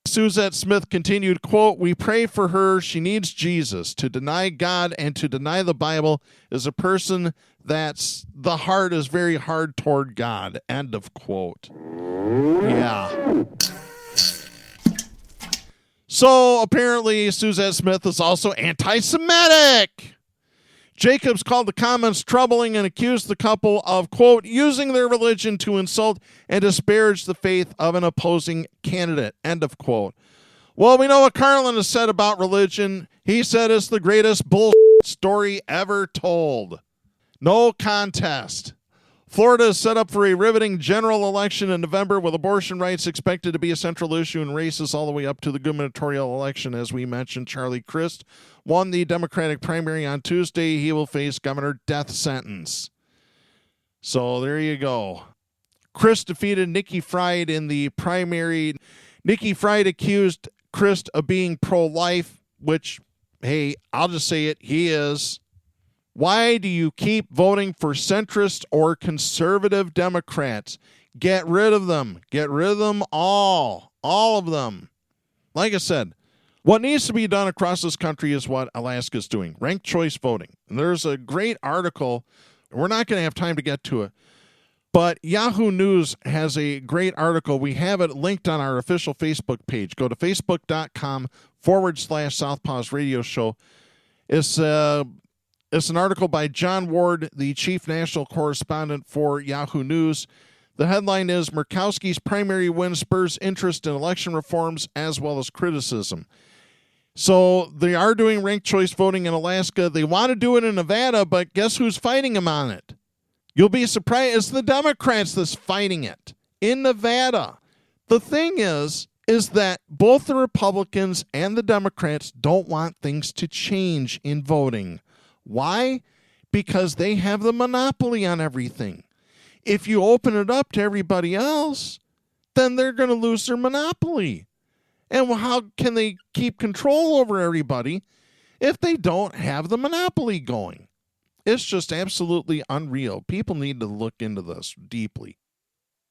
Suzette Smith continued, quote, we pray for her. She needs Jesus. To deny God and to deny the Bible is a person that's the heart is very hard toward God, end of quote. Yeah. So apparently Suzette Smith is also anti-Semitic. Jacobs called the comments troubling and accused the couple of, quote, using their religion to insult and disparage the faith of an opposing candidate, end of quote. Well, we know what Carlin has said about religion. He said it's the greatest bullshit story ever told. No contest. Florida is set up for a riveting general election in November with abortion rights expected to be a central issue in races all the way up to the gubernatorial election. As we mentioned, Charlie Crist won the Democratic primary on Tuesday. He will face governor death sentence. So there you go. Crist defeated Nikki Fried in the primary. Nikki Fried accused Crist of being pro-life. which, hey, I'll just say it, he is. Why do you keep voting for centrist or conservative Democrats? Get rid of them. Get rid of them all of them. Like I said, what needs to be done across this country is what Alaska's doing, ranked choice voting. And there's a great article. We're not going to have time to get to it, but Yahoo News has a great article. We have it linked on our official Facebook page. Go to facebook.com/Southpaws Radio Show. It's an article by John Ward, the chief national correspondent for Yahoo News. The headline is, Murkowski's primary win spurs interest in election reforms as well as criticism. So they are doing ranked choice voting in Alaska. They want to do it in Nevada, but guess who's fighting them on it? You'll be surprised. It's the Democrats that's fighting it in Nevada. The thing is that both the Republicans and the Democrats don't want things to change in voting. Why? Because they have the monopoly on everything. If you open it up to everybody else, then they're going to lose their monopoly. And how can they keep control over everybody if they don't have the monopoly going? It's just absolutely unreal. People need to look into this deeply.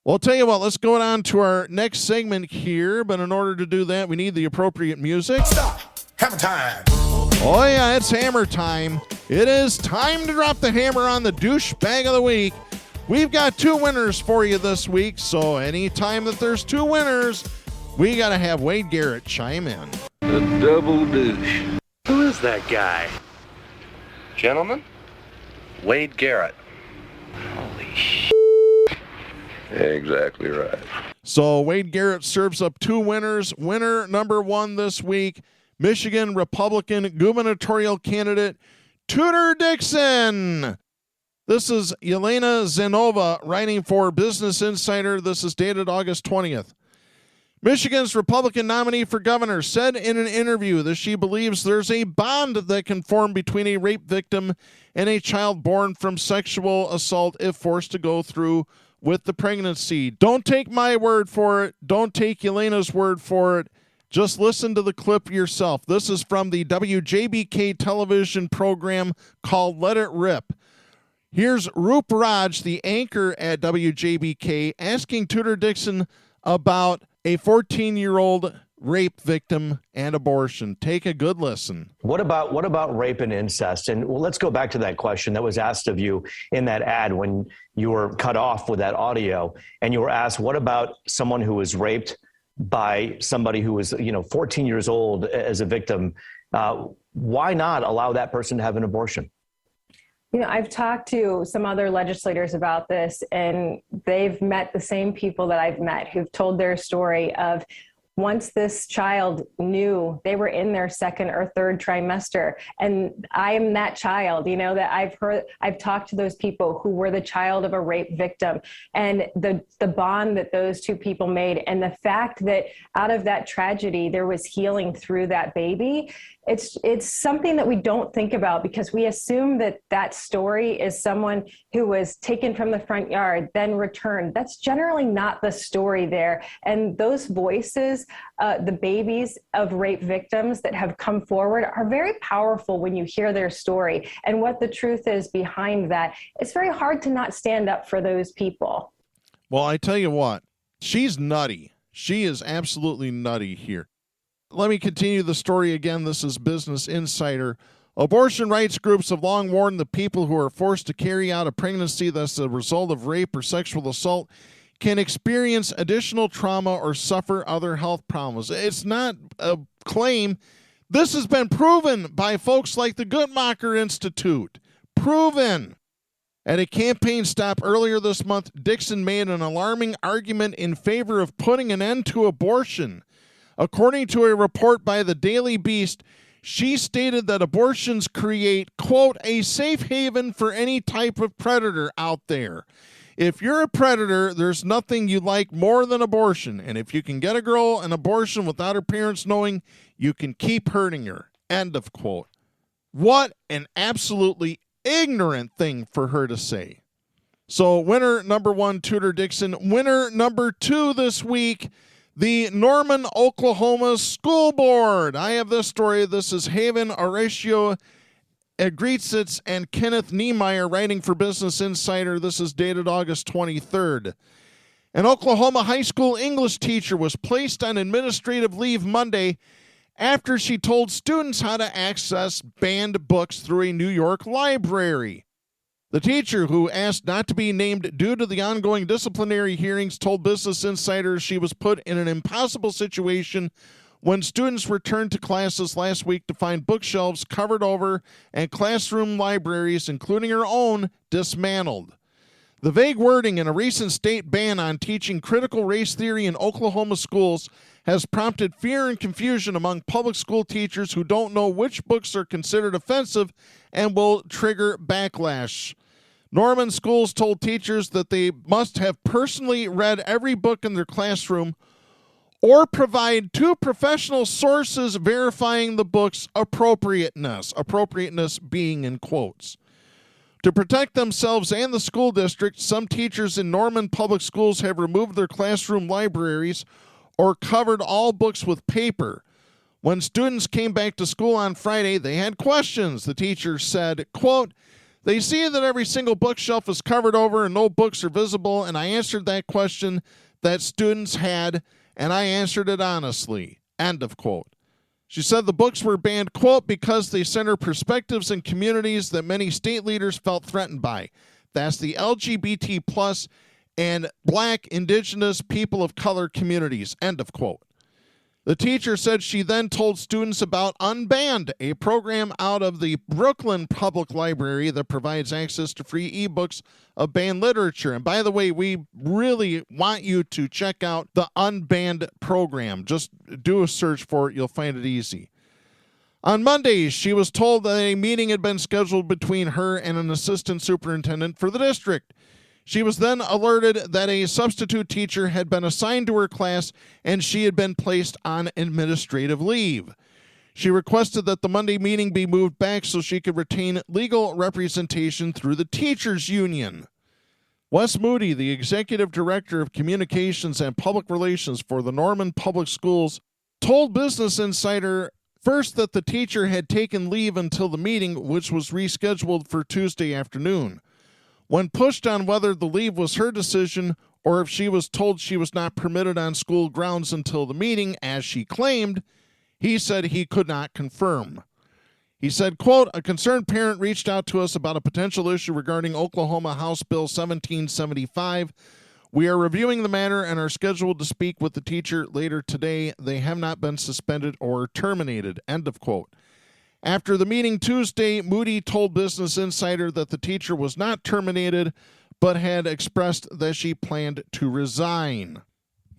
Well, I'll tell you what, let's go on to our next segment here. But in order to do that, we need the appropriate music. Stop. Hammer time. Oh, yeah, it's hammer time. It is time to drop the hammer on the douchebag of the week. We've got 2 winners for you this week, so anytime that there's 2 winners, we got to have Wade Garrett chime in. The double douche. Who is that guy? Gentlemen, Wade Garrett. Holy sh**. Exactly right. So Wade Garrett serves up 2 winners. Winner number 1 this week, Michigan Republican gubernatorial candidate Tudor Dixon. This is Yelena Zenova writing for Business Insider. This is dated August 20th. Michigan's Republican nominee for governor said in an interview that she believes there's a bond that can form between a rape victim and a child born from sexual assault if forced to go through with the pregnancy. Don't take my word for it. Don't take Yelena's word for it. Just listen to the clip yourself. This is from the WJBK television program called Let It Rip. Here's Roop Raj, the anchor at WJBK, asking Tudor Dixon about a 14-year-old rape victim and abortion. Take a good listen. What about rape and incest? And well, let's go back to that question that was asked of you in that ad when you were cut off with that audio, and you were asked, what about someone who was raped by somebody who was, 14 years old as a victim? Why not allow that person to have an abortion? I've talked to some other legislators about this, and they've met the same people that I've met who've told their story of once this child knew they were in their 2nd or 3rd trimester, and I am that child, that I've talked to those people who were the child of a rape victim, and the bond that those 2 people made, and the fact that out of that tragedy, there was healing through that baby. It's something that we don't think about because we assume that story is someone who was taken from the front yard, then returned. That's generally not the story there. And those voices, the babies of rape victims that have come forward, are very powerful when you hear their story and what the truth is behind that. It's very hard to not stand up for those people. Well, I tell you what, she's nutty. She is absolutely nutty here. Let me continue the story again. This is Business Insider. Abortion rights groups have long warned the people who are forced to carry out a pregnancy that's the result of rape or sexual assault can experience additional trauma or suffer other health problems. It's not a claim. This has been proven by folks like the Guttmacher Institute. Proven. At a campaign stop earlier this month, Dixon made an alarming argument in favor of putting an end to abortion. According to a report by the Daily Beast, she stated that abortions create, quote, a safe haven for any type of predator out there. If you're a predator, there's nothing you like more than abortion. And if you can get a girl an abortion without her parents knowing, you can keep hurting her. End of quote. What an absolutely ignorant thing for her to say. So winner number 1, Tudor Dixon. Winner number 2 this week, The Norman, Oklahoma School Board. I have this story. This is Haven Horatio Egritzitz and Kenneth Niemeyer writing for Business Insider. This is dated August 23rd. An Oklahoma high school English teacher was placed on administrative leave Monday after she told students how to access banned books through a New York library. The teacher, who asked not to be named due to the ongoing disciplinary hearings, told Business Insider she was put in an impossible situation when students returned to classes last week to find bookshelves covered over and classroom libraries, including her own, dismantled. The vague wording in a recent state ban on teaching critical race theory in Oklahoma schools has prompted fear and confusion among public school teachers who don't know which books are considered offensive and will trigger backlash. Norman schools told teachers that they must have personally read every book in their classroom or provide 2 professional sources verifying the book's appropriateness being in quotes. To protect themselves and the school district, some teachers in Norman public schools have removed their classroom libraries or covered all books with paper. When students came back to school on Friday, they had questions. The teacher said, quote, "They see that every single bookshelf is covered over and no books are visible, and I answered that question that students had, and I answered it honestly." End of quote. She said the books were banned, quote, because they center perspectives in communities that many state leaders felt threatened by. That's the LGBT plus and Black, Indigenous, people of color communities, end of quote. The teacher said she then told students about Unbanned, a program out of the Brooklyn Public Library that provides access to free ebooks of banned literature. And by the way, we really want you to check out the Unbanned program. Just do a search for it. You'll find it easy. On Monday, she was told that a meeting had been scheduled between her and an assistant superintendent for the district. She was then alerted that a substitute teacher had been assigned to her class and she had been placed on administrative leave. She requested that the Monday meeting be moved back so she could retain legal representation through the teachers' union. Wes Moody, the executive director of communications and public relations for the Norman Public Schools, told Business Insider first that the teacher had taken leave until the meeting, which was rescheduled for Tuesday afternoon. When pushed on whether the leave was her decision or if she was told she was not permitted on school grounds until the meeting, as she claimed, he said he could not confirm. He said, quote, "A concerned parent reached out to us about a potential issue regarding Oklahoma House Bill 1775. We are reviewing the matter and are scheduled to speak with the teacher later today. They have not been suspended or terminated," end of quote. After the meeting Tuesday, Moody told Business Insider that the teacher was not terminated, but had expressed that she planned to resign.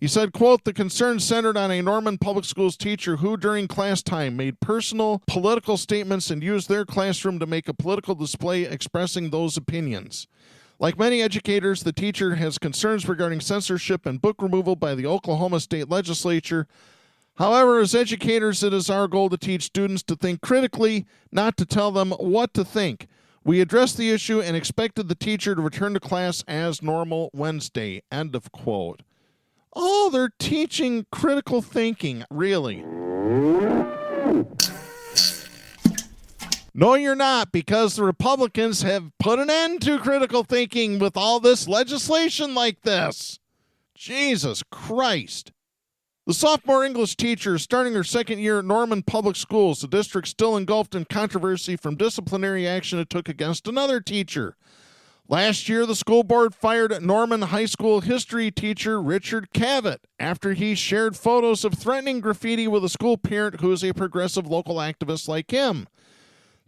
He said, quote, "The concern centered on a Norman Public Schools teacher who, during class time, made personal political statements and used their classroom to make a political display expressing those opinions. Like many educators, the teacher has concerns regarding censorship and book removal by the Oklahoma State Legislature. However, as educators, it is our goal to teach students to think critically, not to tell them what to think. We addressed the issue and expected the teacher to return to class as normal Wednesday," end of quote. Oh, they're teaching critical thinking, really. No, you're not, because the Republicans have put an end to critical thinking with all this legislation like this. Jesus Christ. The sophomore English teacher is starting her second year at Norman Public Schools. The district still engulfed in controversy from disciplinary action it took against another teacher. Last year, the school board fired Norman High School history teacher Richard Cavett after he shared photos of threatening graffiti with a school parent who is a progressive local activist like him.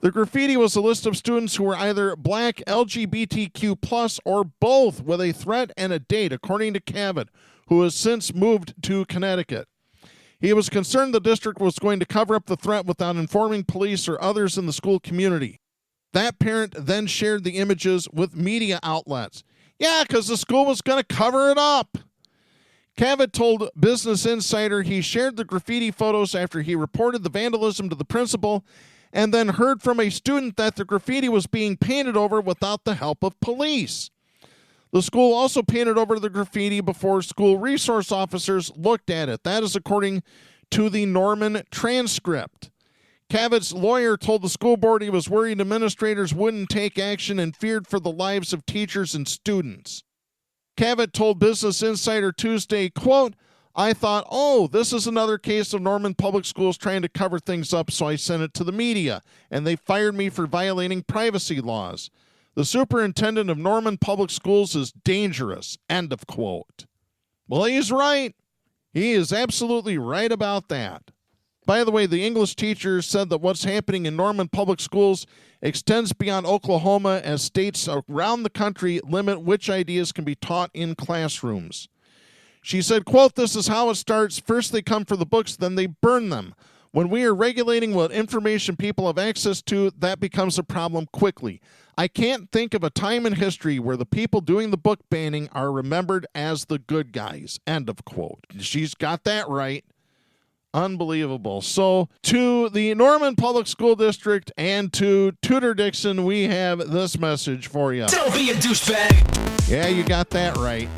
The graffiti was a list of students who were either Black, LGBTQ+, or both, with a threat and a date, according to Cavett, who has since moved to Connecticut. He was concerned the district was going to cover up the threat without informing police or others in the school community. That parent then shared the images with media outlets. Yeah, because the school was going to cover it up. Cavett told Business Insider he shared the graffiti photos after he reported the vandalism to the principal and then heard from a student that the graffiti was being painted over without the help of police. The school also painted over the graffiti before school resource officers looked at it. That is according to the Norman transcript. Cavit's lawyer told the school board he was worried administrators wouldn't take action and feared for the lives of teachers and students. Cavit told Business Insider Tuesday, quote, I thought, oh, this is another case of Norman Public Schools trying to cover things up, so I sent it to the media, and they fired me for violating privacy laws. The superintendent of Norman Public Schools is dangerous, end of quote. Well, he's right. He is absolutely right about that. By the way, the English teacher said that what's happening in Norman Public Schools extends beyond Oklahoma as states around the country limit which ideas can be taught in classrooms. She said, quote, this is how it starts. First they come for the books, then they burn them. When we are regulating what information people have access to, that becomes a problem quickly. I can't think of a time in history where the people doing the book banning are remembered as the good guys. End of quote. She's got that right. Unbelievable. So to the Norman Public School District and to Tudor Dixon, we have this message for you. Don't be a douchebag. Yeah, you got that right.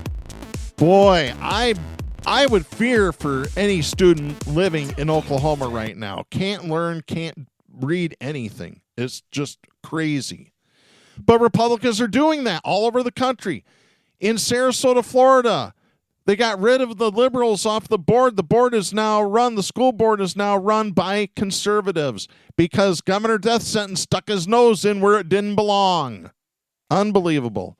Boy, I would fear for any student living in Oklahoma right now. Can't learn, can't read anything. It's just crazy. But Republicans are doing that all over the country. In Sarasota, Florida, they got rid of the liberals off the board. The school board is now run by conservatives because Governor Death Sentence stuck his nose in where it didn't belong. Unbelievable.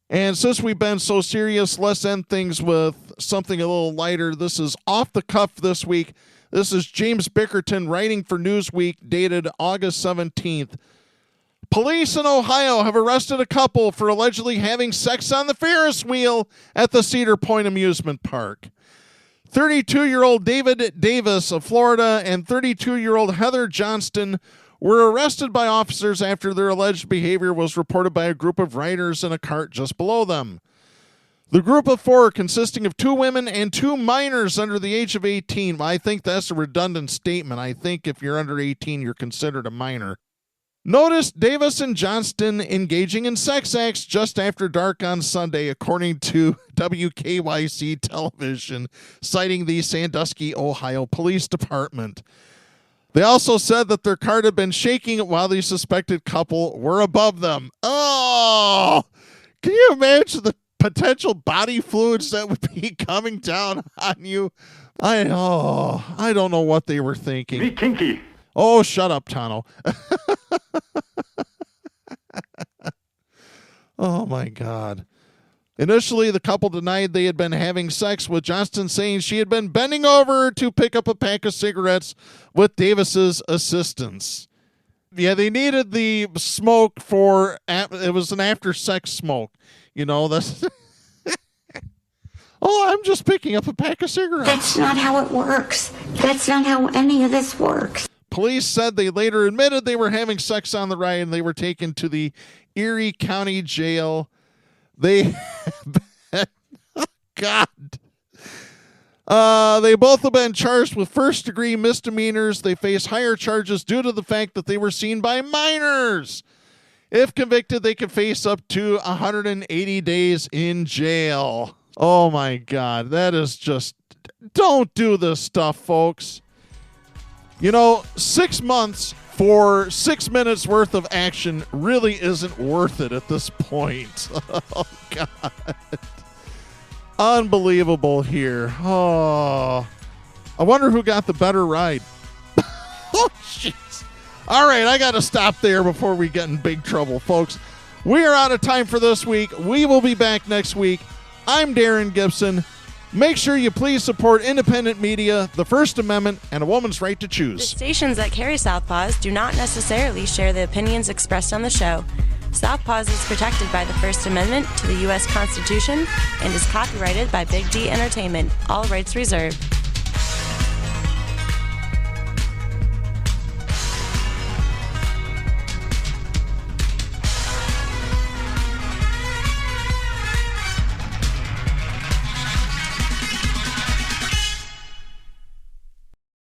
And since we've been so serious, let's end things with something a little lighter. This is off the cuff this week. This is James Bickerton writing for Newsweek, dated August 17th. Police in Ohio have arrested a couple for allegedly having sex on the Ferris wheel at the Cedar Point amusement park. 32-year-old David Davis of Florida and 32-year-old Heather Johnston were arrested by officers after their alleged behavior was reported by a group of riders in a cart just below them. The group of four, consisting of 2 women and 2 minors under the age of 18, I think that's a redundant statement. I think if you're under 18, you're considered a minor, noticed Davis and Johnston engaging in sex acts just after dark on Sunday, according to WKYC television, citing the Sandusky, Ohio Police Department. They also said that their cart had been shaking while the suspected couple were above them. Oh, can you imagine the potential body fluids that would be coming down on you? I don't know what they were thinking. Be kinky. Oh, shut up, Tano. Oh, my God. Initially, the couple denied they had been having sex, with Johnston saying she had been bending over to pick up a pack of cigarettes with Davis's assistance. Yeah, they needed the smoke it was an after-sex smoke. You know, that's... Oh, I'm just picking up a pack of cigarettes. That's not how it works. That's not how any of this works. Police said they later admitted they were having sex on the ride and they were taken to the Erie County Jail. They both have been charged with first-degree misdemeanors. They face higher charges due to the fact that they were seen by minors. If convicted, they could face up to 180 days in jail. Oh, my God. That is just... Don't do this stuff, folks. You know, 6 months for 6 minutes worth of action really isn't worth it at this point. Oh, God. Unbelievable here. Oh, I wonder who got the better ride. Oh, jeez. All right, I got to stop there before we get in big trouble, folks. We are out of time for this week. We will be back next week. I'm Darren Gibson. Make sure you please support independent media, the First Amendment, and a woman's right to choose. The stations that carry Southpaws do not necessarily share the opinions expressed on the show. Southpaws is protected by the First Amendment to the U.S. Constitution and is copyrighted by Big D Entertainment. All rights reserved.